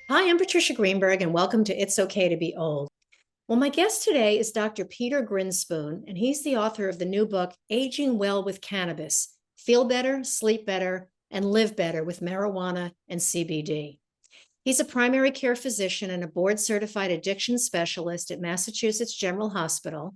Hi, I'm Patricia Greenberg, and welcome to It's Okay to Be Old. Well, my guest today is Dr. Peter Grinspoon, and he's the author of the new book, Aging Well with Cannabis: Feel Better, Sleep Better, and Live Better with Marijuana and CBD. He's a primary care physician and a board certified addiction specialist at Massachusetts General Hospital.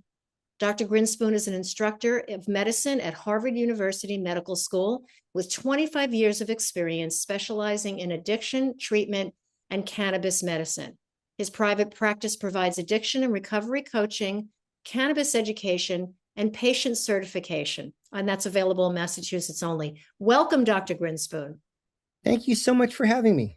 Dr. Grinspoon is an instructor of medicine at Harvard University Medical School with 25 years of experience specializing in addiction treatment and cannabis medicine. His private practice provides addiction and recovery coaching, cannabis education, and patient certification. And that's available in Massachusetts only. Welcome, Dr. Grinspoon. Thank you so much for having me.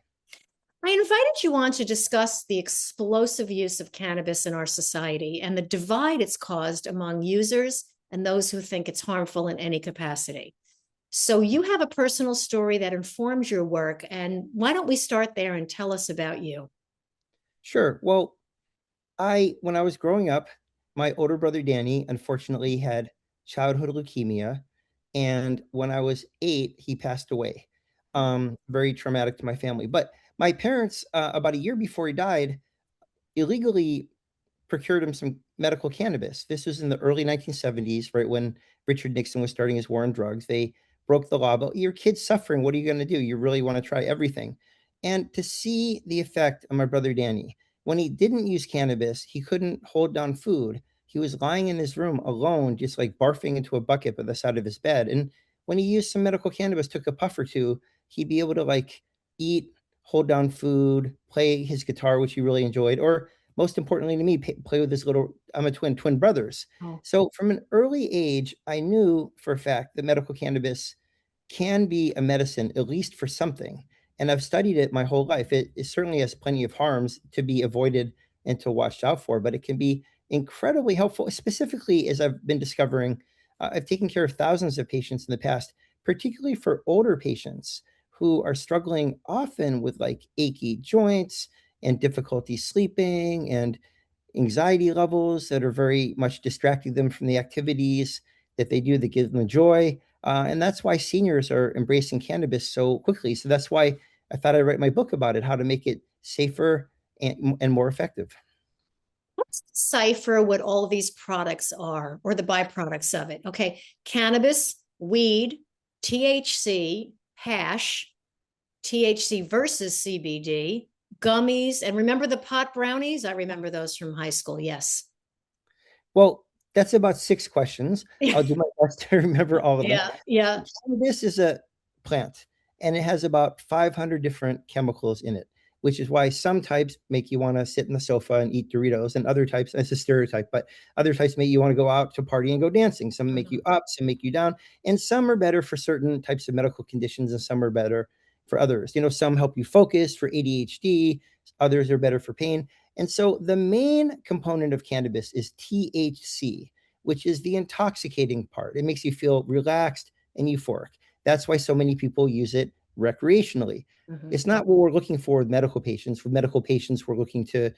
I invited you on to discuss the explosive use of cannabis in our society and the divide it's caused among users and those who think it's harmful in any capacity. So, you have a personal story that informs your work, and why don't we start there and tell us about you? Sure. Well, when I was growing up, my older brother Danny unfortunately had childhood leukemia, and when I was 8, he passed away. Very traumatic to my family. But my parents, about a year before he died, illegally procured him some medical cannabis. This was in the early 1970s, right when Richard Nixon was starting his war on drugs. They broke the law, but your kid's suffering. What are you going to do? You really want to try everything. And to see the effect on my brother Danny, when he didn't use cannabis, he couldn't hold down food. He was lying in his room alone, just like barfing into a bucket by the side of his bed. And when he used some medical cannabis, took a puff or two, he'd be able to like eat, hold down food, play his guitar, which he really enjoyed, or most importantly to me, play with his little, I'm a twin brothers. Oh. So from an early age, I knew for a fact that medical cannabis can be a medicine, at least for something. And I've studied it my whole life. It certainly has plenty of harms to be avoided and to watch out for, but it can be incredibly helpful, specifically as I've been discovering. I've taken care of thousands of patients in the past, particularly for older patients who are struggling often with like achy joints and difficulty sleeping and anxiety levels that are very much distracting them from the activities that they do that give them joy. And that's why seniors are embracing cannabis so quickly. So that's why I thought I'd write my book about it, how to make it safer and more effective. Let's decipher what all these products are or the byproducts of it. Okay. Cannabis, weed, THC, hash, THC versus CBD, gummies, and remember the pot brownies? I remember those from high school. Yes. Well, that's about 6 questions. I'll do my best to remember all of them. Yeah. Yeah. Cannabis is a plant, and it has about 500 different chemicals in it, which is why some types make you want to sit in the sofa and eat Doritos, and other types, it's a stereotype, but other types make you want to go out to party and go dancing. Some make you up, some make you down, and some are better for certain types of medical conditions, and some are better for others. Some help you focus for ADHD, others are better for pain. And so the main component of cannabis is THC, which is the intoxicating part. It makes you feel relaxed and euphoric. That's why so many people use it recreationally. Mhm. It's not what we're looking for with medical patients. For medical patients, we're looking to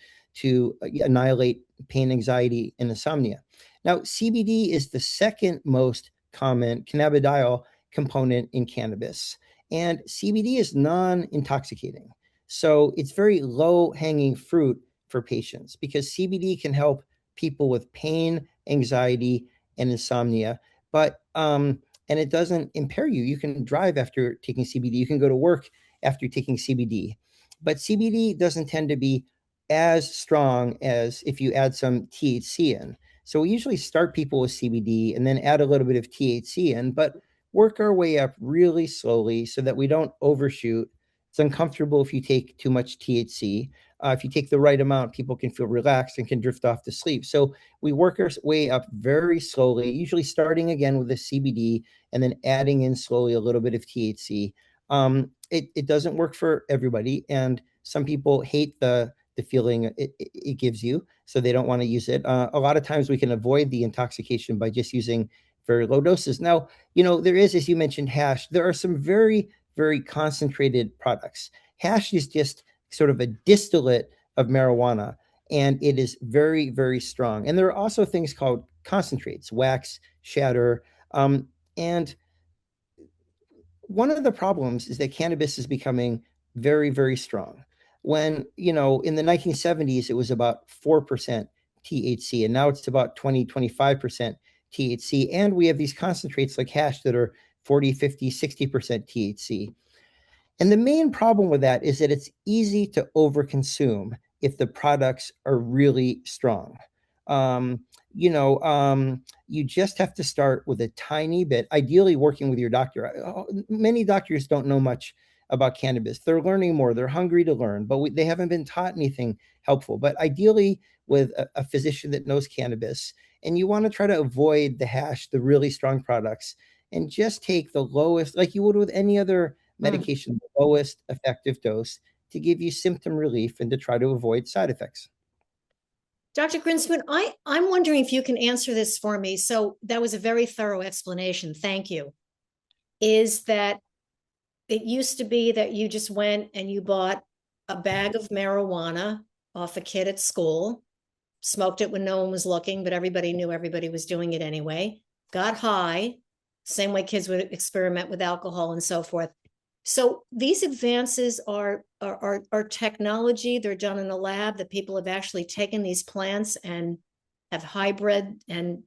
annihilate pain, anxiety, and insomnia. Now, CBD is the second most common cannabidiol component in cannabis, and CBD is non-intoxicating. So it's very low-hanging fruit for patients because CBD can help people with pain, anxiety, and insomnia. But and it doesn't impair you. You can drive after taking CBD. You can go to work after taking CBD. But CBD doesn't tend to be as strong as if you add some THC in. So we usually start people with CBD and then add a little bit of THC in, but work our way up really slowly so that we don't overshoot. It's uncomfortable if you take too much THC. If you take the right amount, people can feel relaxed and can drift off to sleep. So we work our way up very slowly, usually starting again with the CBD and then adding in slowly a little bit of THC. It doesn't work for everybody, and some people hate the feeling it gives you, so they don't want to use it. A lot of times we can avoid the intoxication by just using very low doses. Now, there is, as you mentioned, hash. There are some very, very concentrated products. Hash is just sort of a distillate of marijuana, and it is very, very strong. And there are also things called concentrates, wax, shatter. And one of the problems is that cannabis is becoming very, very strong. when, in the 1970s, it was about 4% THC, and now it's about 25% THC. And we have these concentrates like hash that are 40, 50, 60% THC. And the main problem with that is that it's easy to overconsume if the products are really strong. Um, you just have to start with a tiny bit, ideally working with your doctor. Many doctors don't know much about cannabis. They're learning more. They're hungry to learn, but they haven't been taught anything helpful. But ideally, with a physician that knows cannabis, and you want to try to avoid the hash, the really strong products, and just take the lowest, like you would with any other Mm. medication, the lowest effective dose to give you symptom relief and to try to avoid side effects. Dr. Grinspoon, I'm wondering if you can answer this for me. So that was a very thorough explanation. Thank you. Is that it used to be that you just went and you bought a bag of marijuana off a kid at school, smoked it when no one was looking, but everybody knew everybody was doing it anyway, got high, same way kids would experiment with alcohol and so forth. So these advances are technology. They're done in a lab that people have actually taken these plants and have hybrid and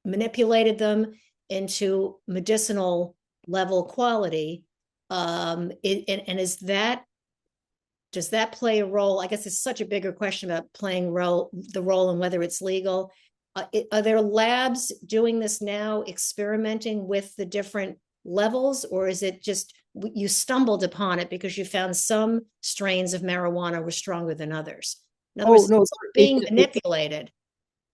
manipulated them into medicinal level quality. And is that, does that play a role? I guess it's such a bigger question about playing the role and whether it's legal. Are there labs doing this now, experimenting with the different levels, or is it just you stumbled upon it because you found some strains of marijuana were stronger than others? In other Oh words, no, it's being manipulated.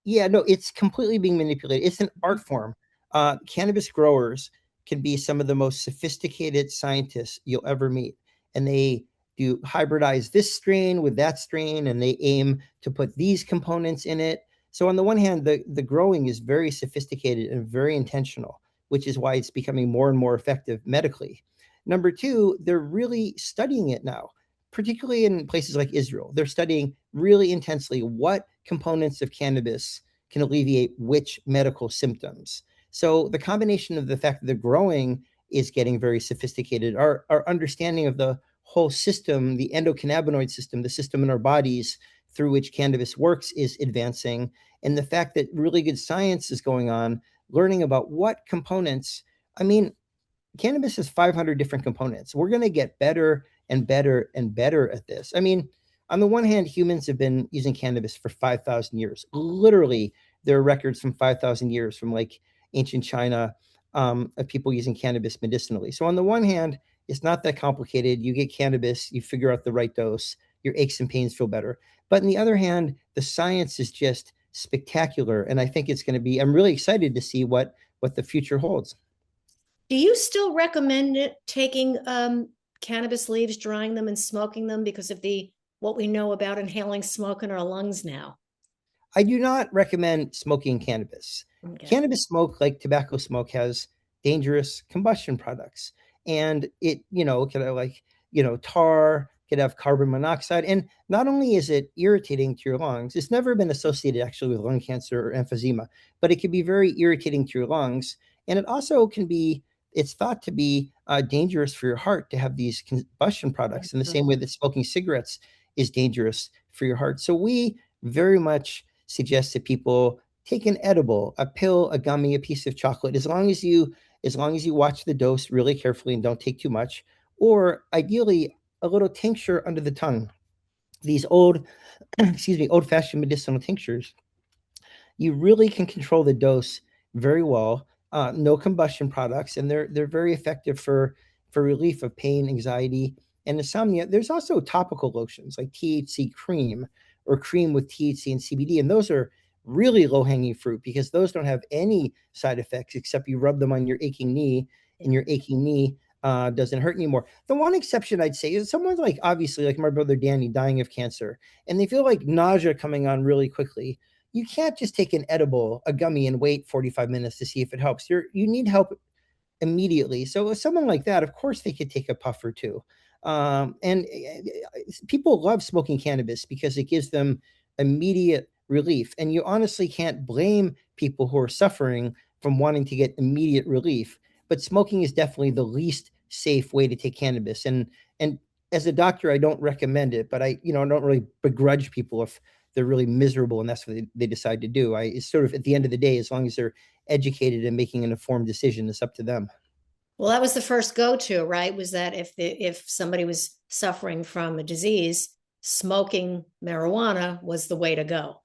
yeah, no, it's completely being manipulated. It's an art Mm-hmm. form. Cannabis growers can be some of the most sophisticated scientists you'll ever meet, and they do hybridize this strain with that strain, and they aim to put these components in it. So on the one hand, the growing is very sophisticated and very intentional, which is why it's becoming more and more effective medically. Number two, they're really studying it now, particularly in places like Israel. They're studying really intensely what components of cannabis can alleviate which medical symptoms. So the combination of the fact that the growing is getting very sophisticated, our understanding of the whole system, the endocannabinoid system, the system in our bodies through which cannabis works is advancing. And the fact that really good science is going on, learning about what components, I mean, cannabis has 500 different components. We're going to get better and better and better at this. I mean, on the one hand, humans have been using cannabis for 5,000 years. Literally, there are records from 5,000 years from like ancient China of people using cannabis medicinally. So on the one hand, it's not that complicated. You get cannabis, you figure out the right dose, your aches and pains feel better. But on the other hand, the science is just spectacular. And I think it's going to be, I'm really excited to see what the future holds. Do you still recommend it, taking cannabis leaves, drying them, and smoking them because of the what we know about inhaling smoke in our lungs now? I do not recommend smoking cannabis. Okay. Cannabis smoke, like tobacco smoke, has dangerous combustion products. And it, could have like, tar, could have carbon monoxide. And not only is it irritating to your lungs, it's never been associated actually with lung cancer or emphysema, but it can be very irritating to your lungs. And it also can be, it's thought to be dangerous for your heart to have these combustion products in the same way that smoking cigarettes is dangerous for your heart. So we very much suggest that people take an edible, a pill, a gummy, a piece of chocolate, as long as you watch the dose really carefully and don't take too much, or ideally a little tincture under the tongue. These old, excuse me, old-fashioned medicinal tinctures, you really can control the dose very well. No combustion products, and they're very effective for relief of pain, anxiety, and insomnia. There's also topical lotions like THC cream or cream with THC and CBD, and those are really low hanging fruit because those don't have any side effects except you rub them on your aching knee, and your aching knee doesn't hurt anymore. The one exception I'd say is someone like obviously like my brother Danny dying of cancer, and they feel like nausea coming on really quickly. You can't just take an edible, a gummy, and wait 45 minutes to see if it helps. You need help immediately. So with someone like that, of course, they could take a puff or two. And people love smoking cannabis because it gives them immediate relief. And you honestly can't blame people who are suffering from wanting to get immediate relief. But smoking is definitely the least safe way to take cannabis. And as a doctor, I don't recommend it, but I don't really begrudge people if they're really miserable and that's what they decide to do. It's sort of at the end of the day, as long as they're educated and making an informed decision, it's up to them. Well, that was the first go-to, right? Was that if somebody was suffering from a disease, smoking marijuana was the way to go.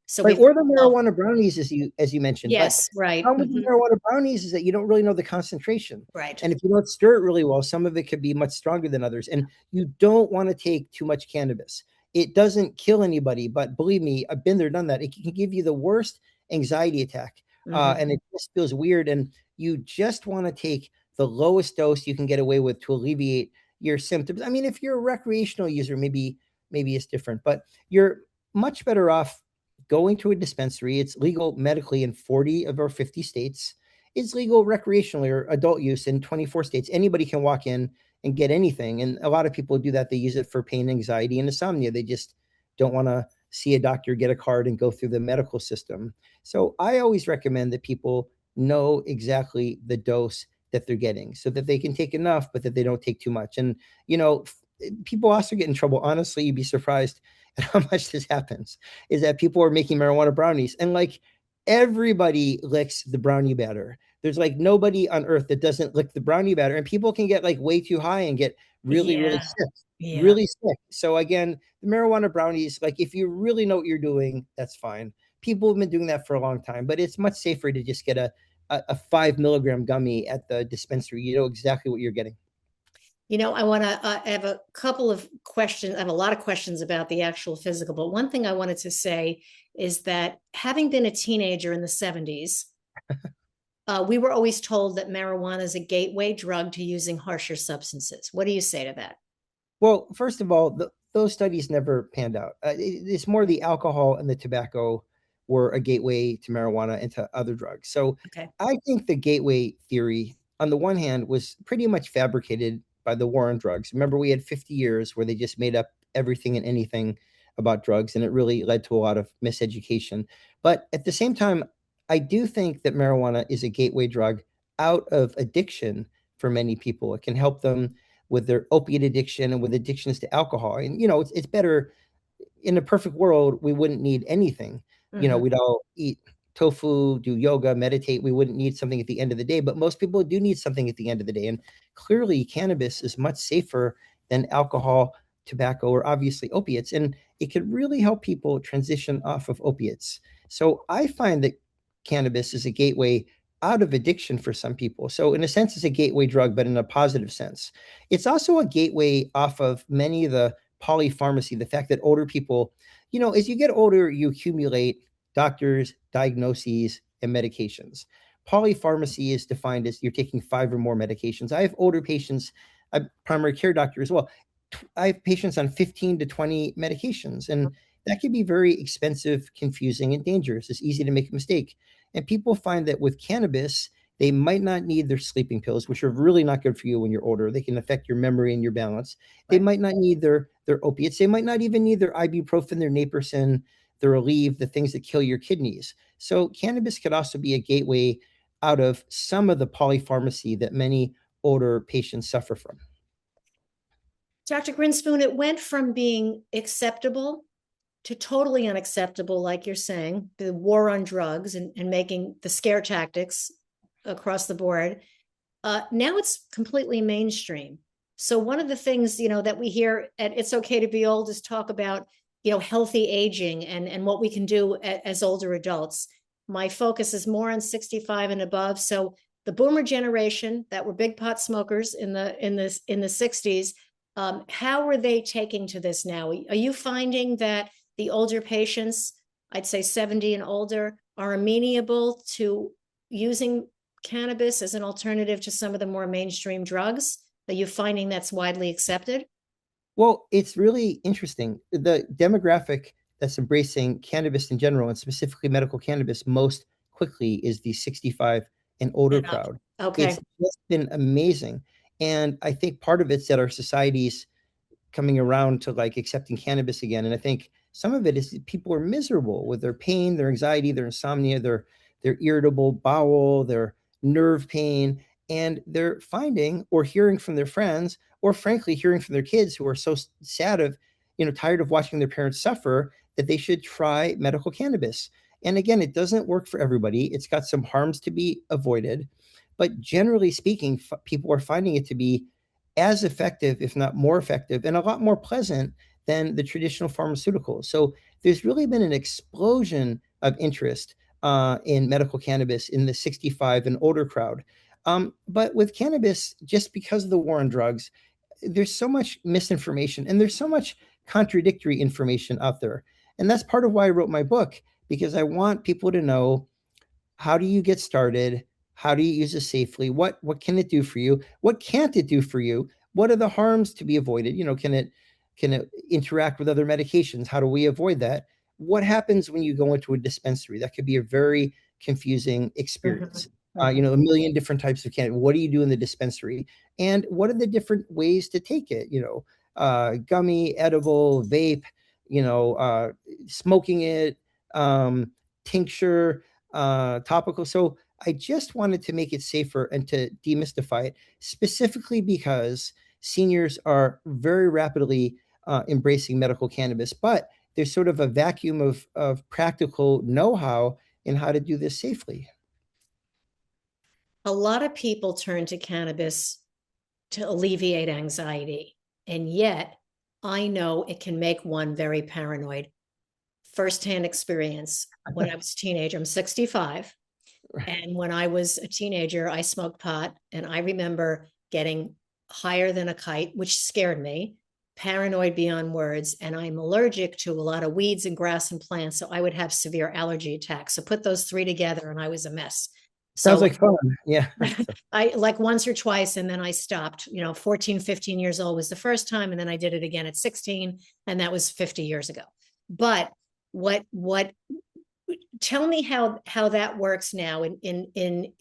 So Right, we've or the marijuana brownies, as you mentioned. But yes, the right, problem with the marijuana brownies is that you don't really know the concentration, right. and if you don't stir it really well, some of it could be much stronger than others. And you don't want to take too much cannabis. It doesn't kill anybody, but believe me, I've been there, done that. It can give you the worst anxiety attack, and it just feels weird. And you just want to take the lowest dose you can get away with to alleviate your symptoms. I mean, if you're a recreational user, maybe it's different, but you're much better off going to a dispensary. It's legal medically in 40 of our 50 states. It's legal recreationally or adult use in 24 states. Anybody can walk in and get anything. And a lot of people do that. They use it for pain, anxiety, and insomnia. They just don't want to see a doctor, get a card, and go through the medical system. So I always recommend that people know exactly the dose that they're getting so that they can take enough, but that they don't take too much. And, people also get in trouble. Honestly, you'd be surprised at how much this happens, is that people are making marijuana brownies and like everybody licks the brownie batter. There's like nobody on earth that doesn't lick the brownie batter, and people can get like way too high and get really, really Yeah, sick, yeah. really sick. So again, the marijuana brownies, like if you really know what you're doing, that's fine. People have been doing that for a long time, but it's much safer to just get a 5 milligram gummy at the dispensary. You know exactly what you're getting. I want to have a couple of questions. I have a lot of questions about the actual physical, but one thing I wanted to say is that having been a teenager in the 70s, we were always told that marijuana is a gateway drug to using harsher substances. What do you say to that? Well, first of all, those studies never panned out. It's more the alcohol and the tobacco were a gateway to marijuana and to other drugs. So Okay. I think the gateway theory, on the one hand, was pretty much fabricated by the war on drugs. Remember, we had 50 years where they just made up everything and anything about drugs, and it really led to a lot of miseducation. But at the same time, I do think that marijuana is a gateway drug out of addiction for many people. It can help them with their opiate addiction and with addictions to alcohol. And it's better. In a perfect world, we wouldn't need anything. Mm-hmm. We'd all eat tofu, do yoga, meditate. We wouldn't need something at the end of the day, but most people do need something at the end of the day. And clearly, cannabis is much safer than alcohol, tobacco, or obviously opiates. And it could really help people transition off of opiates. So I find that cannabis is a gateway out of addiction for some people. So in a sense, it's a gateway drug, but in a positive sense. It's also a gateway off of many of the polypharmacy, the fact that older people, as you get older, you accumulate doctors, diagnoses, and medications. Polypharmacy is defined as you're taking 5 or more medications. I have older patients, I'm primary care doctor as well. I have patients on 15 to 20 medications, and that can be very expensive, confusing, and dangerous. It's easy to make a mistake. And people find that with cannabis, they might not need their sleeping pills, which are really not good for you when you're older. They can affect your memory and your balance. They Right. might not need their opiates. They might not even need their ibuprofen, their naproxen, their Aleve, the things that kill your kidneys. So cannabis could also be a gateway out of some of the polypharmacy that many older patients suffer from. Dr. Grinspoon, it went from being acceptable to totally unacceptable, like you're saying, the war on drugs and making the scare tactics across the board. Now it's completely mainstream. So one of the things, that we hear at It's Okay to Be Old is talk about, healthy aging and what we can do as older adults. My focus is more on 65 and above. So the boomer generation that were big pot smokers in the 60s, how are they taking to this now? Are you finding that the older patients, I'd say 70 and older, are amenable to using cannabis as an alternative to some of the more mainstream drugs? Are you finding that's widely accepted? Well, it's really interesting. The demographic that's embracing cannabis in general, and specifically medical cannabis, most quickly is the 65 and older And up. crowd. Okay. It's just been amazing. And I think part of it's that our society's coming around to like accepting cannabis again. And I think some of it is that people are miserable with their pain, their anxiety, their insomnia, their irritable bowel, their nerve pain. and they're finding or hearing from their friends, or frankly hearing from their kids who are so sad of, tired of watching their parents suffer, that they should try medical cannabis. And again, it doesn't work for everybody. It's got some harms to be avoided, but generally speaking, people are finding it to be as effective, if not more effective, and a lot more pleasant than the traditional pharmaceuticals. So there's really been an explosion of interest in medical cannabis in the 65 and older crowd. But with cannabis, just because of the war on drugs, there's so much misinformation and there's so much contradictory information out there. And that's part of why I wrote my book, because I want people to know, how do you get started? How do you use it safely? What can it do for you? What can't it do for you? What are the harms to be avoided? Can it interact with other medications? How do we avoid that? What happens when you go into a dispensary? That could be a very confusing experience. A million different types of cannabis. What do you do in the dispensary? And what are the different ways to take it? Gummy, edible, vape, smoking it, tincture, topical. So I just wanted to make it safer and to demystify it, specifically because seniors are very rapidly embracing medical cannabis, but there's sort of a vacuum of practical know-how in how to do this safely. A lot of people turn to cannabis to alleviate anxiety, and yet I know it can make one very paranoid. Firsthand experience. When I was a teenager, I'm 65. And when I was a teenager, I smoked pot. And I remember getting higher than a kite, which scared me, paranoid beyond words. And I'm allergic to a lot of weeds and grass and plants. So I would have severe allergy attacks. So put those three together and I was a mess. Sounds So like fun. Yeah. I like once or twice and then I stopped. 14, 15 years old was the first time. And then I did it again at 16. And that was 50 years ago. But what tell me how that works now in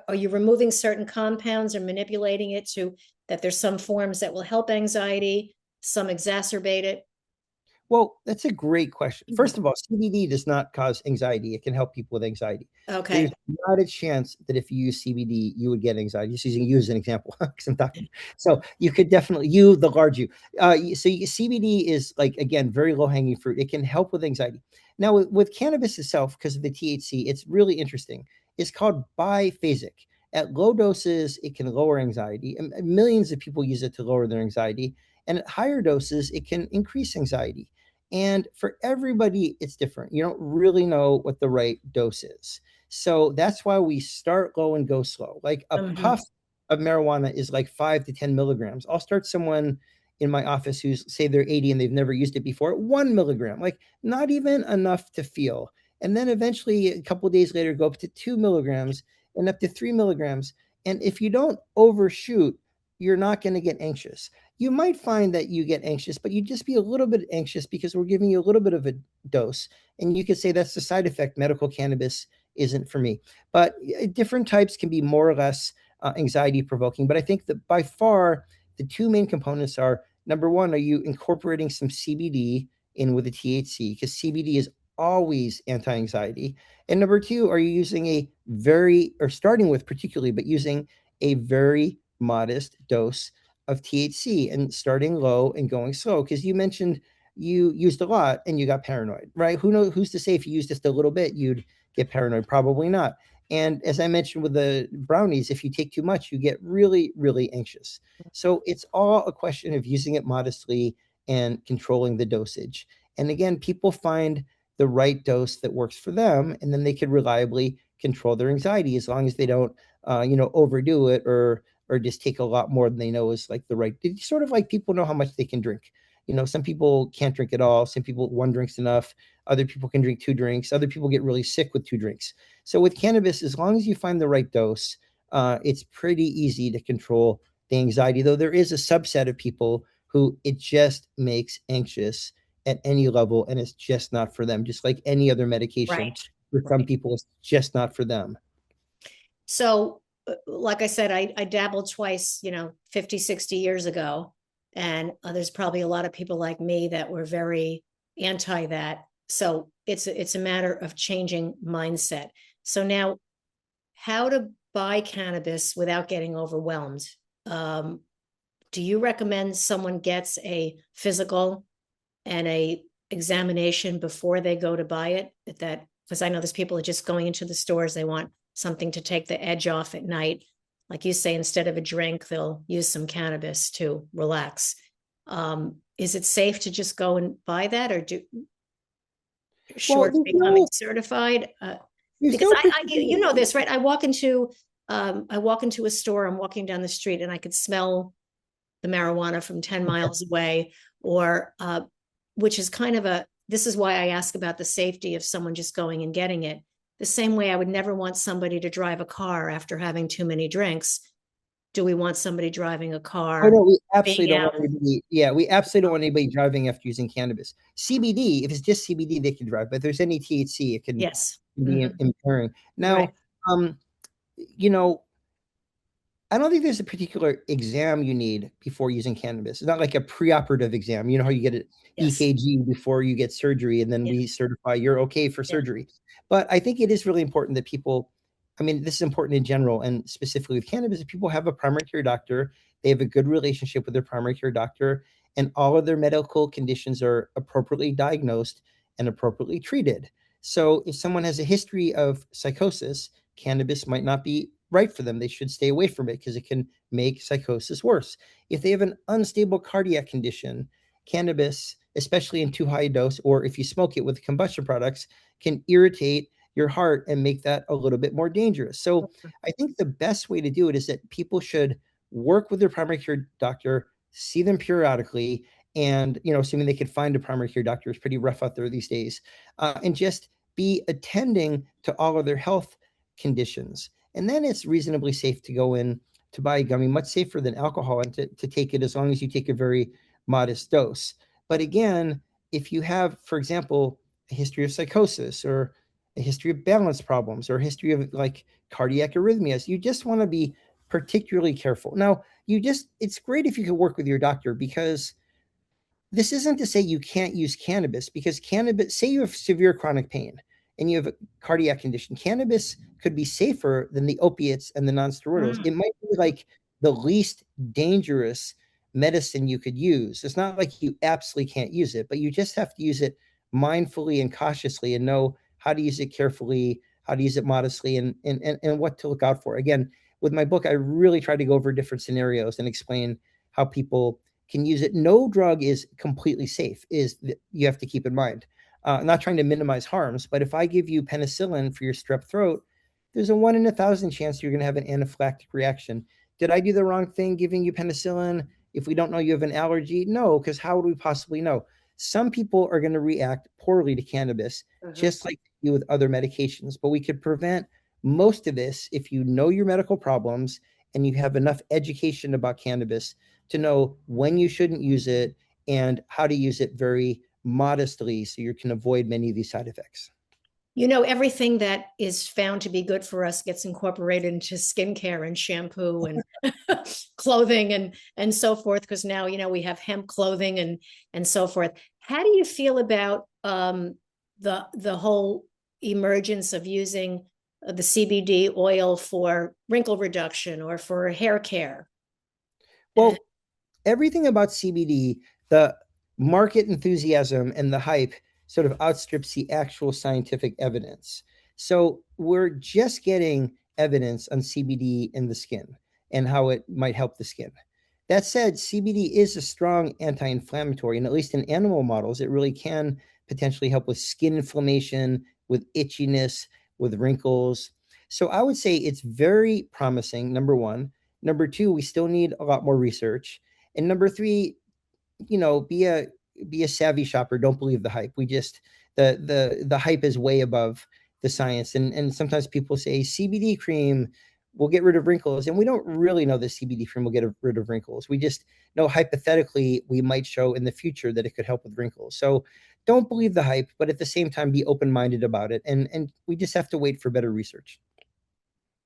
are you removing certain compounds or manipulating it to that there's some forms that will help anxiety, some exacerbate it? Well, that's a great question. First of all, CBD does not cause anxiety. It can help people with anxiety. Okay. There's not a chance that if you use CBD, you would get anxiety. Just using you as an example, because I'm talking. So you could definitely, the large you. CBD is, like, again, very low hanging fruit. It can help with anxiety. Now with cannabis itself, because of the THC, it's really interesting. It's called biphasic. At low doses, it can lower anxiety, and millions of people use it to lower their anxiety. And at higher doses, it can increase anxiety. And for everybody, it's different. You don't really know what the right dose is. So that's why we start low and go slow. Like a puff of marijuana is like 5 to 10 milligrams. I'll start someone in my office who's, say they're 80 and they've never used it before, 1 milligram, like not even enough to feel. And then eventually a couple of days later, go up to 2 milligrams and up to 3 milligrams. And if you don't overshoot, you're not going to get anxious. You might find that you get anxious, but you just be a little bit anxious because we're giving you a little bit of a dose. And you could say that's the side effect. Medical cannabis isn't for me. But different types can be more or less anxiety provoking. But I think that by far, the two main components are, number one, are you incorporating some CBD in with the THC? Because CBD is always anti-anxiety. And number two, are you using starting with particularly, but using a very modest dose of THC and starting low and going slow? Because you mentioned you used a lot and you got paranoid, right? Who knows? Who's to say if you use just a little bit, you'd get paranoid? Probably not. And as I mentioned with the brownies, if you take too much, you get really, really anxious. So it's all a question of using it modestly and controlling the dosage. And again, people find the right dose that works for them, and then they can reliably control their anxiety as long as they don't, overdo it or just take a lot more than they know is like the right. It's sort of like people know how much they can drink. Some people can't drink at all. Some people, one drink's enough. Other people can drink 2 drinks. Other people get really sick with 2 drinks. So with cannabis, as long as you find the right dose, it's pretty easy to control the anxiety, though there is a subset of people who it just makes anxious at any level, and it's just not for them. Just like any other medication, Right. for some people, it's just not for them. So, like I said, I dabbled twice, 50, 60 years ago. And there's probably a lot of people like me that were very anti that. So it's a matter of changing mindset. So now, how to buy cannabis without getting overwhelmed, um, do you recommend someone gets a physical and a examination before they go to buy it? That because I know there's people are just going into the stores, they want something to take the edge off at night. Like you say, instead of a drink, they'll use some cannabis to relax. Is it safe to just go and buy that, or do Well, short becoming certified? there's Because no you particular. know this, right? I walk into a store, I'm walking down the street, and I could smell the marijuana from 10 miles away, or which is kind of this is why I ask about the safety of someone just going and getting it. The same way I would never want somebody to drive a car after having too many drinks. Do we want somebody driving a Oh car no, we being absolutely don't out? want anybody. Yeah, we absolutely don't want anybody driving after using cannabis. CBD, if it's just CBD, they can drive, but if there's any THC, it can Yes. be Mm-hmm. impairing. Right. Now, um, you know, I don't think there's a particular exam you need before using cannabis. It's not like a preoperative exam. You know how you get an Yes. EKG before you get surgery, and then Yeah. we certify you're okay for Yeah. surgery. But I think it is really important that people, I mean, this is important in general and specifically with cannabis, that people have a primary care doctor, they have a good relationship with their primary care doctor, and all of their medical conditions are appropriately diagnosed and appropriately treated. So if someone has a history of psychosis, cannabis might not be right for them. They should stay away from it because it can make psychosis worse. If they have an unstable cardiac condition, cannabis, especially in too high a dose, or if you smoke it with combustion products, can irritate your heart and make that a little bit more dangerous. So I think the best way to do it is that people should work with their primary care doctor, see them periodically, and assuming they could find a primary care doctor, is pretty rough out there these days, and just be attending to all of their health conditions. And then it's reasonably safe to go in to buy a gummy, much safer than alcohol, and to take it as long as you take a very modest dose. But again, if you have, for example, a history of psychosis, or a history of balance problems, or a history of like cardiac arrhythmias, you just want to be particularly careful. Now, it's great if you can work with your doctor, because this isn't to say you can't use cannabis, because cannabis, say you have severe chronic pain and you have a cardiac condition, cannabis could be safer than the opiates and the nonsteroidals. Mm. It might be like the least dangerous medicine you could use. It's not like you absolutely can't use it, but you just have to use it mindfully and cautiously, and know how to use it carefully, how to use it modestly, and what to look out for. Again, with my book, I really try to go over different scenarios and explain how people can use it. No drug is completely safe, is you have to keep in mind. I'm not trying to minimize harms, but if I give you penicillin for your strep throat, there's a 1 in 1,000 chance you're going to have an anaphylactic reaction. Did I do the wrong thing giving you penicillin? If we don't know you have an allergy, no, because how would we possibly know? Some people are going to react poorly to cannabis, Mhm. just like you with other medications, but we could prevent most of this if you know your medical problems and you have enough education about cannabis to know when you shouldn't use it and how to use it very modestly so you can avoid many of these side effects. Everything that is found to be good for us gets incorporated into skincare and shampoo and clothing and so forth. Because now, we have hemp clothing and so forth. How do you feel about the whole emergence of using the CBD oil for wrinkle reduction or for hair care? And Well, everything about CBD, the market enthusiasm and the hype sort of outstrips the actual scientific evidence. So we're just getting evidence on CBD in the skin and how it might help the skin. That said, CBD is a strong anti inflammatory, and at least in animal models, it really can potentially help with skin inflammation, with itchiness, with wrinkles. So I would say it's very promising, number one. Number two, we still need a lot more research. And number three, be a savvy shopper. Don't believe the hype. We just the hype is way above the science. And sometimes people say CBD cream will get rid of wrinkles, and we don't really know the CBD cream will get rid of wrinkles. We just know hypothetically we might show in the future that it could help with wrinkles. So don't believe the hype, but at the same time be open-minded about it. And we just have to wait for better research.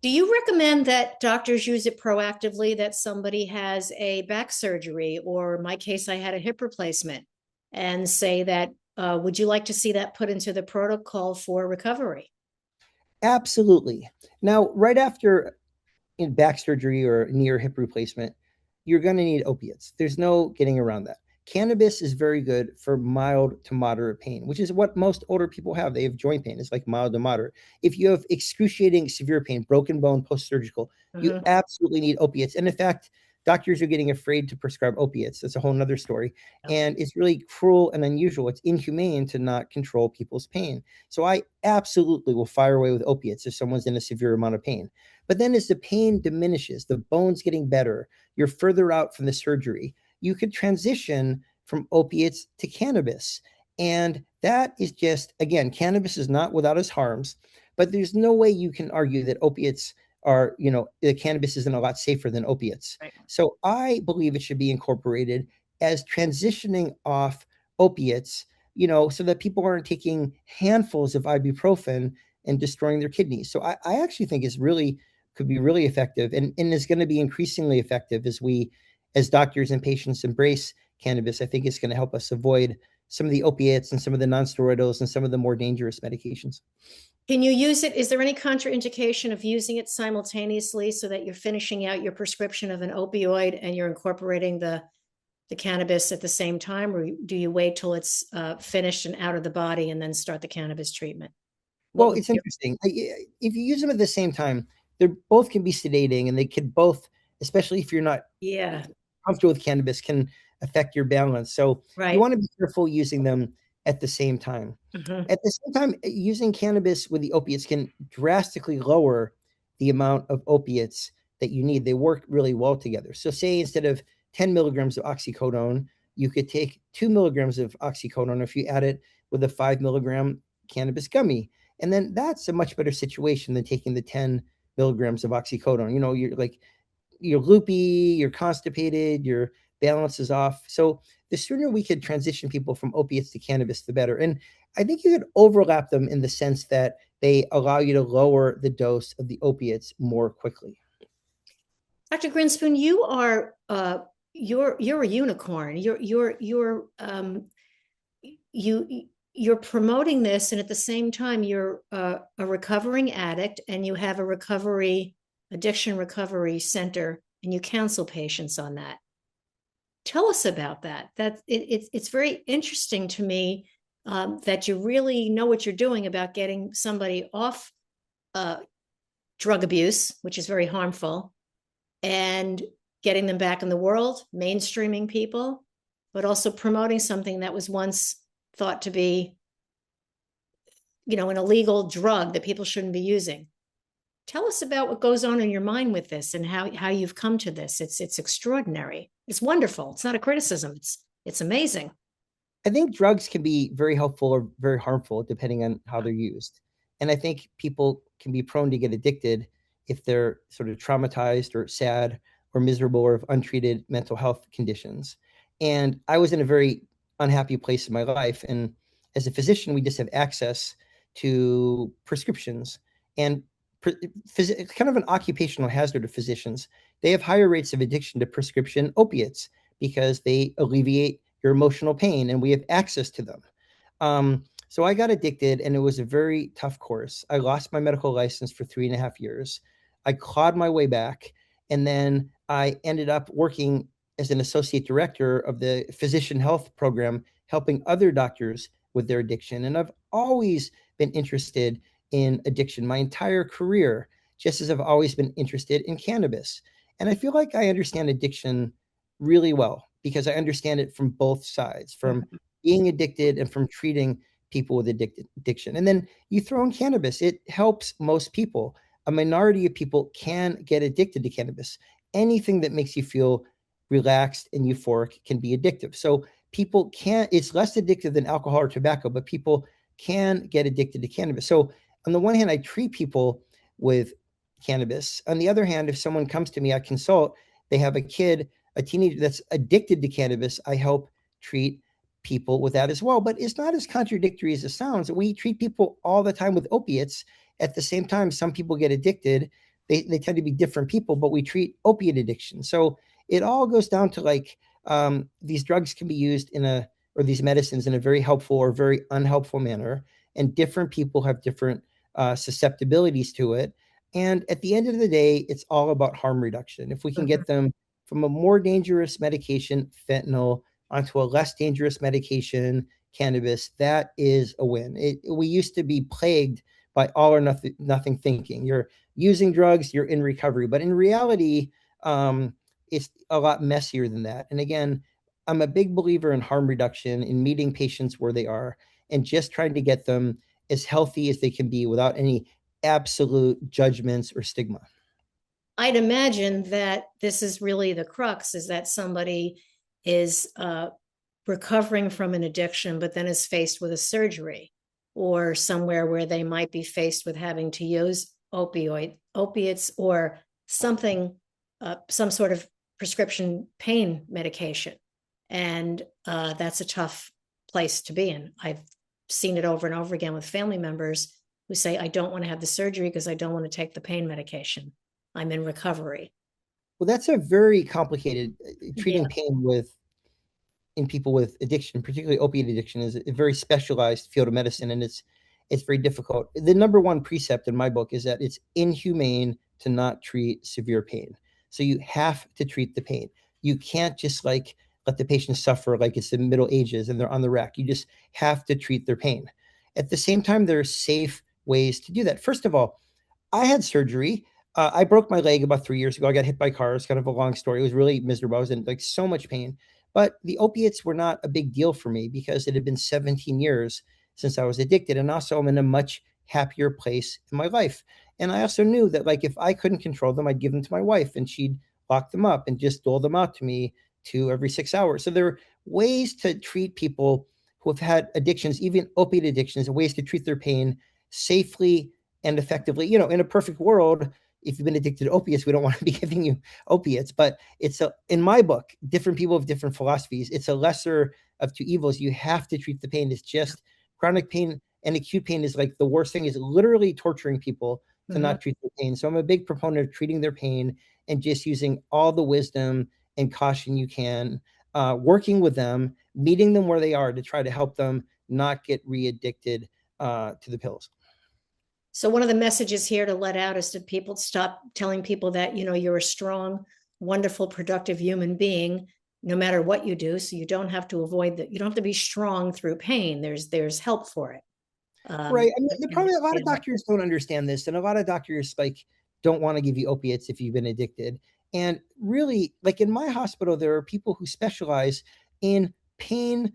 do you recommend that doctors use it proactively, that somebody has a back surgery, or in my case, I had a hip replacement, and say that, would you like to see that put into the protocol for recovery? Absolutely. Now, right after in back surgery or knee or hip replacement, you're going to need opiates. There's no getting around that. Cannabis is very good for mild to moderate pain, which is what most older people have. They have joint pain. It's like mild to moderate. If you have excruciating severe pain, broken bone, post-surgical, you Mhm. absolutely need opiates. And in fact, doctors are getting afraid to prescribe opiates. That's a whole nother story. Yep. And it's really cruel and unusual. It's inhumane to not control people's pain. So I absolutely will fire away with opiates if someone's in a severe amount of pain. But then as the pain diminishes, the bone's getting better, you're further out from the surgery, you could transition from opiates to cannabis. And that is just, again, cannabis is not without its harms, but there's no way you can argue that opiates are, the cannabis isn't a lot safer than opiates. Right. So I believe it should be incorporated as transitioning off opiates, so that people aren't taking handfuls of ibuprofen and destroying their kidneys. So I actually think it's really could be really effective and is going to be increasingly effective as doctors and patients embrace cannabis. I think it's going to help us avoid some of the opiates and some of the nonsteroidals and some of the more dangerous medications. Can you use it? Is there any contraindication of using it simultaneously so that you're finishing out your prescription of an opioid and you're incorporating the cannabis at the same time, or do you wait till it's finished and out of the body and then start the cannabis treatment? What Well, would it's you? interesting. If you use them at the same time, they both can be sedating, and they could both, especially if you're not Yeah, comfortable with cannabis, can affect your balance. So you right. want to be careful using them at the same time. Mhm. At the same time, using cannabis with the opiates can drastically lower the amount of opiates that you need. They work really well together. So, say instead of 10 milligrams of oxycodone, you could take 2 milligrams of oxycodone if you add it with a 5 milligram cannabis gummy. And then that's a much better situation than taking the 10 milligrams of oxycodone. You're loopy, you're constipated, your balance is off. So the sooner we could transition people from opiates to cannabis, the better. And I think you could overlap them in the sense that they allow you to lower the dose of the opiates more quickly. Dr. Grinspoon, you're a unicorn. You're promoting this, and at the same time, you're a recovering addict, and you have a addiction recovery center, and you counsel patients on that. Tell us about that. It's very interesting to me that you really know what you're doing about getting somebody off uh, drug abuse, which is very harmful, and getting them back in the world, mainstreaming people, but also promoting something that was once thought to be, an illegal drug that people shouldn't be using. Tell us about what goes on in your mind with this and how you've come to this. It's extraordinary. It's wonderful. It's not a criticism. It's amazing. I think drugs can be very helpful or very harmful depending on how they're used. And I think people can be prone to get addicted if they're sort of traumatized or sad or miserable or have untreated mental health conditions. And I was in a very unhappy place in my life. And as a physician, we just have access to prescriptions. And it's kind of an occupational hazard of physicians. They have higher rates of addiction to prescription opiates because they alleviate your emotional pain, and we have access to them. So I got addicted, and it was a very tough course. I lost my medical license for 3.5 years. I clawed my way back, and then I ended up working as an associate director of the physician health program, helping other doctors with their addiction. And I've always been interested in addiction my entire career, just as I've always been interested in cannabis. And I feel like I understand addiction really well because I understand it from both sides, from Mhm. being addicted and from treating people with addiction. And then you throw in cannabis, it helps most people. A minority of people can get addicted to cannabis. Anything that makes you feel relaxed and euphoric can be addictive. So people can, it's less addictive than alcohol or tobacco, but people can get addicted to cannabis. So on the one hand, I treat people with cannabis. On the other hand, if someone comes to me, I consult, they have a teenager that's addicted to cannabis, I help treat people with that as well. But it's not as contradictory as it sounds. We treat people all the time with opiates. At the same time, some people get addicted. They tend to be different people, but we treat opiate addiction. So it all goes down to these drugs can be used or these medicines in a very helpful or very unhelpful manner. And different people have different susceptibilities to it. And at the end of the day, it's all about harm reduction. If we can Mhm. get them from a more dangerous medication, fentanyl, onto a less dangerous medication, cannabis, that is a win. We used to be plagued by all or nothing thinking. You're using drugs, you're in recovery. But in reality, it's a lot messier than that. And again, I'm a big believer in harm reduction, in meeting patients where they are, and just trying to get them as healthy as they can be without any absolute judgments or stigma. I'd imagine that this is really the crux, is that somebody is recovering from an addiction, but then is faced with a surgery or somewhere where they might be faced with having to use opiates or something, some sort of prescription pain medication. And that's a tough place to be in. I've seen it over and over again with family members who say, I don't want to have the surgery because I don't want to take the pain medication. I'm in recovery. Well, that's a very complicated Yeah. treating pain with in people with addiction, particularly opiate addiction, is a very specialized field of medicine, and it's very difficult. The number one precept in my book is that it's inhumane to not treat severe pain. So you have to treat the pain. You can't just like let the patient suffer like it's the Middle Ages and they're on the rack. You just have to treat their pain. At the same time, there are safe ways to do that. First of all, I had surgery. I broke my leg about 3 years ago. I got hit by cars. Kind of a long story. It was really miserable. I was in like so much pain. But the opiates were not a big deal for me because it had been 17 years since I was addicted. And also, I'm in a much happier place in my life. And I also knew that, like, if I couldn't control them, I'd give them to my wife and she'd lock them up and just dole them out to me two every 6 hours. So there are ways to treat people who have had addictions, even opiate addictions, ways to treat their pain safely and effectively. In a perfect world, if you've been addicted to opiates, we don't want to be giving you opiates, but in my book, different people have different philosophies. It's a lesser of two evils. You have to treat the pain. It's just chronic pain and acute pain is like the worst thing, is literally torturing people to Mhm. not treat their pain. So I'm a big proponent of treating their pain and just using all the wisdom and caution you can, working with them, meeting them where they are to try to help them not get re-addicted to the pills. So one of the messages here to let out is to people, stop telling people that, you're a strong, wonderful, productive human being, no matter what you do. So you don't have to avoid that. You don't have to be strong through pain. There's help for it. Right. I mean, the And problem, a lot of understand. doctors don't understand this, and a lot of doctors like don't want to give you opiates if you've been addicted. And really, like in my hospital, there are people who specialize in pain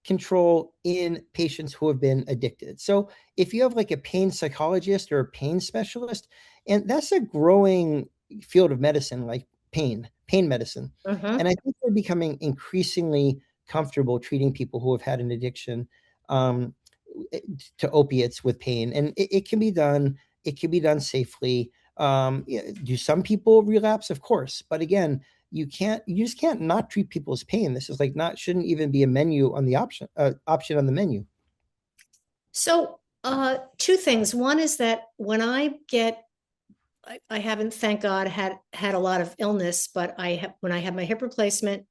control in patients who have been addicted. So if you have like a pain psychologist or a pain specialist, and that's a growing field of medicine, like pain medicine. Mhm. And I think they're becoming increasingly comfortable treating people who have had an addiction um, to opiates with pain. And it can be done. It can be done safely. Yeah, do some people relapse? Of course. But again, you just can't not treat people's pain. This is like not shouldn't even be a menu on the option on the menu. So two things. One is that when I haven't, thank God, had a lot of illness, but when I had my hip replacement,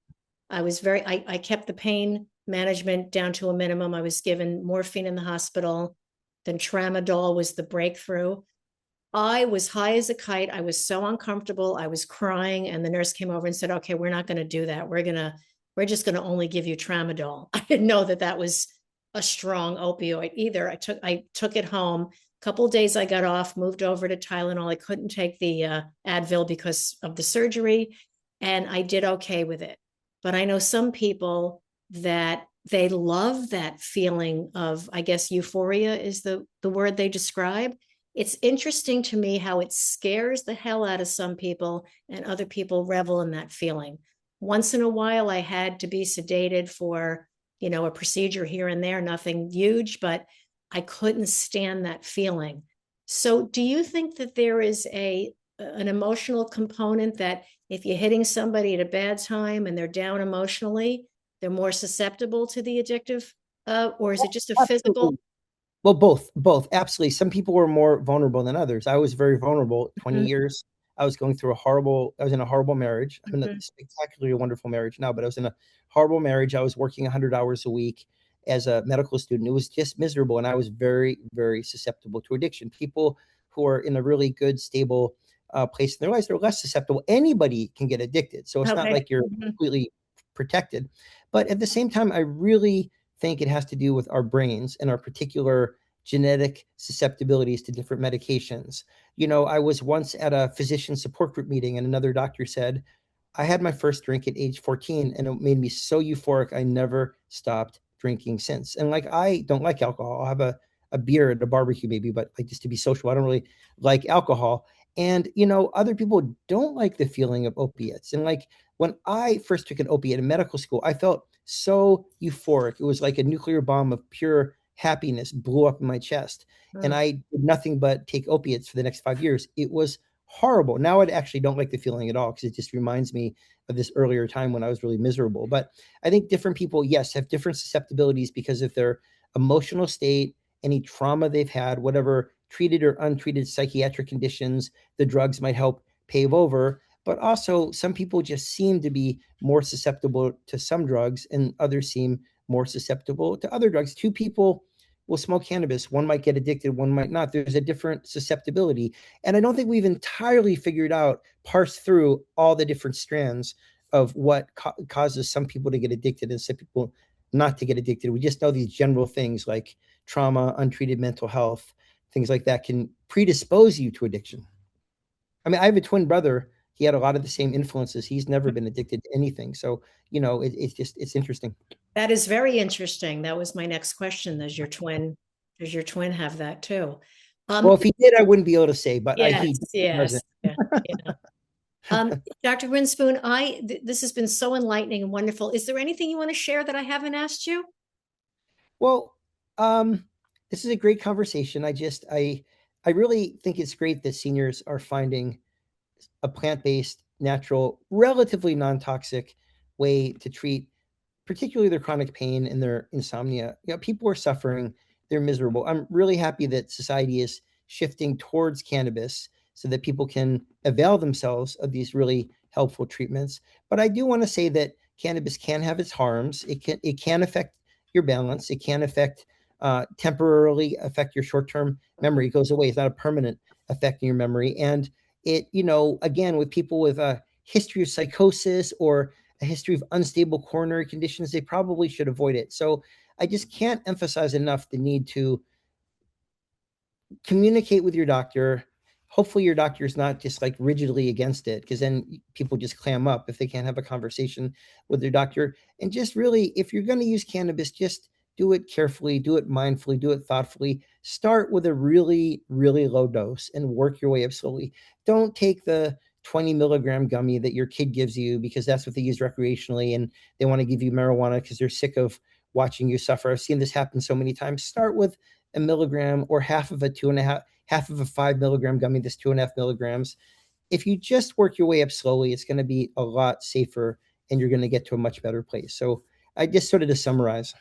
I kept the pain management down to a minimum. I was given morphine in the hospital. Then tramadol was the breakthrough. I was high as a kite. I was so uncomfortable. I was crying, and the nurse came over and said, "Okay, we're not going to do that. We're just going to only give you tramadol." I didn't know that that was a strong opioid either. I took it home. A couple of days I got off, moved over to Tylenol. I couldn't take the Advil because of the surgery, and I did okay with it. But I know some people that they love that feeling of, I guess, euphoria is the word they describe. It's interesting to me how it scares the hell out of some people and other people revel in that feeling. Once in a while, I had to be sedated for, a procedure here and there, nothing huge, but I couldn't stand that feeling. So, do you think that there is an emotional component that if you're hitting somebody at a bad time and they're down emotionally, they're more susceptible to the addictive, or is it just a physical? Absolutely. Well, both, absolutely. Some people were more vulnerable than others. I was very vulnerable. 20 Mhm, years. I was going through I was in a horrible marriage. I'm in a mhm. spectacularly wonderful marriage now, but I was in a horrible marriage. I was working 100 hours a week as a medical student. It was just miserable, and I was very, very susceptible to addiction. People who are in a really good, stable place in their lives, they're less susceptible. Anybody can get addicted. So it's not Okay. like you're completely protected. But at the same time, I really think it has to do with our brains and our particular genetic susceptibilities to different medications. I was once at a physician support group meeting, and another doctor said, I had my first drink at age 14, and it made me so euphoric. I never stopped drinking since. And like, I don't like alcohol. I'll have a beer at a barbecue maybe, but like just to be social, I don't really like alcohol. And, other people don't like the feeling of opiates. And like, when I first took an opiate in medical school, I felt so euphoric. It was like a nuclear bomb of pure happiness blew up in my chest. And Mm. I did nothing but take opiates for the next 5 years. It was horrible. Now I actually don't like the feeling at all because it just reminds me of this earlier time when I was really miserable. But I think different people, yes, have different susceptibilities because of their emotional state, any trauma they've had, whatever treated or untreated psychiatric conditions the drugs might help pave over. But also, some people just seem to be more susceptible to some drugs, and others seem more susceptible to other drugs. Two people will smoke cannabis. One might get addicted, one might not. There's a different susceptibility. And I don't think we've entirely figured out, parsed through all the different strands of what causes some people to get addicted and some people not to get addicted. We just know these general things like trauma, untreated mental health, things like that can predispose you to addiction. I mean, I have a twin brother. He had a lot of the same influences. He's never been addicted to anything. So, it's interesting. That is very interesting. That was my next question. Does your twin have that too? Well, Um, if he did, I wouldn't be able to say, but he yes, yes, doesn't. yeah, yeah. Dr. Grinspoon, this has been so enlightening and wonderful. Is there anything you want to share that I haven't asked you? Well, this is a great conversation. I really think it's great that seniors are finding a plant-based, natural, relatively non-toxic way to treat particularly their chronic pain and their insomnia. People are suffering, they're miserable. I'm really happy that society is shifting towards cannabis so that people can avail themselves of these really helpful treatments. But I do want to say that cannabis can have its harms. It can affect your balance. It can temporarily affect your short-term memory. It goes away. It's not a permanent effect in your memory. And again, with people with a history of psychosis or a history of unstable coronary conditions, they probably should avoid it. So I just can't emphasize enough the need to communicate with your doctor. Hopefully your doctor is not just like rigidly against it, because then people just clam up if they can't have a conversation with their doctor. And just really, if you're going to use cannabis, just do it carefully, do it mindfully, do it thoughtfully. Start with a really, really low dose and work your way up slowly. Don't take the 20 milligram gummy that your kid gives you because that's what they use recreationally, and they want to give you marijuana because they're sick of watching you suffer. I've seen this happen so many times. Start with a milligram or half of a 5 milligram gummy, this 2.5 milligrams. If you just work your way up slowly, it's going to be a lot safer and you're going to get to a much better place. So I just sort of to summarize.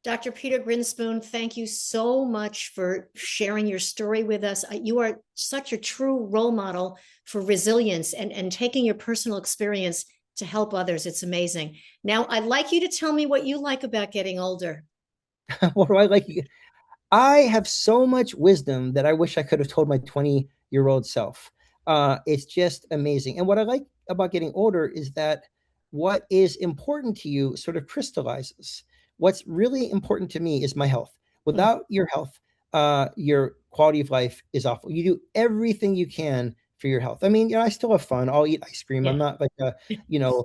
Dr. Peter Grinspoon, thank you so much for sharing your story with us. You are such a true role model for resilience and taking your personal experience to help others. It's amazing. Now, I'd like you to tell me what you like about getting older. What do I like? I have so much wisdom that I wish I could have told my 20-year-old self. It's just amazing. And what I like about getting older is that what is important to you sort of crystallizes. What's really important to me is my health. Mm. Without your health, your quality of life is awful. You do everything you can for your health. I mean, I still have fun. I'll eat ice cream. I'm Yeah. not like you know,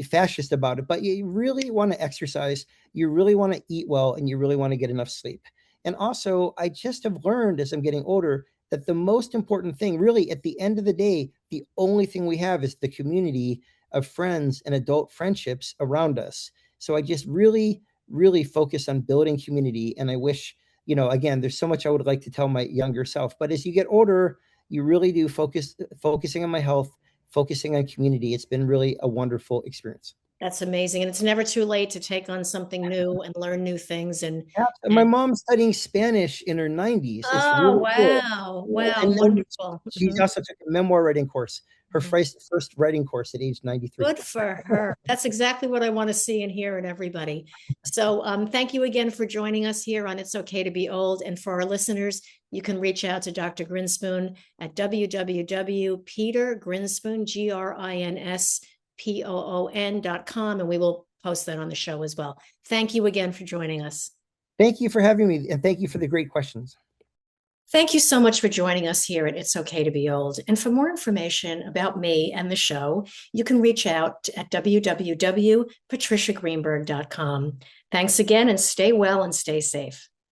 fascist about it, but you really want to exercise. You really want to eat well, and you really want to get enough sleep. And also, I just have learned as I'm getting older that the most important thing, really, at the end of the day, the only thing we have is the community of friends and adult friendships around us. So I just really, really focus on building community. And I wish, again, there's so much I would like to tell my younger self. But as you get older, you really do focusing on my health, focusing on community. It's been really a wonderful experience. That's amazing. And it's never too late to take on something new and learn new things. Yeah, and my mom's studying Spanish in her 90s. It's Oh, really cool. wow. Yeah, Wow. and Wonderful. she Mhm. also took a memoir writing course. her first writing course at age 93. Good for her. That's exactly what I want to see and hear in everybody. So thank you again for joining us here on It's Okay to Be Old. And for our listeners, you can reach out to Dr. Grinspoon at www.petergrinspoon.com, and we will post that on the show as well. Thank you again for joining us. Thank you for having me, and thank you for the great questions. Thank you so much for joining us here at It's Okay to Be Old. And for more information about me and the show, you can reach out at www.patriciagreenberg.com. Thanks again, and stay well and stay safe.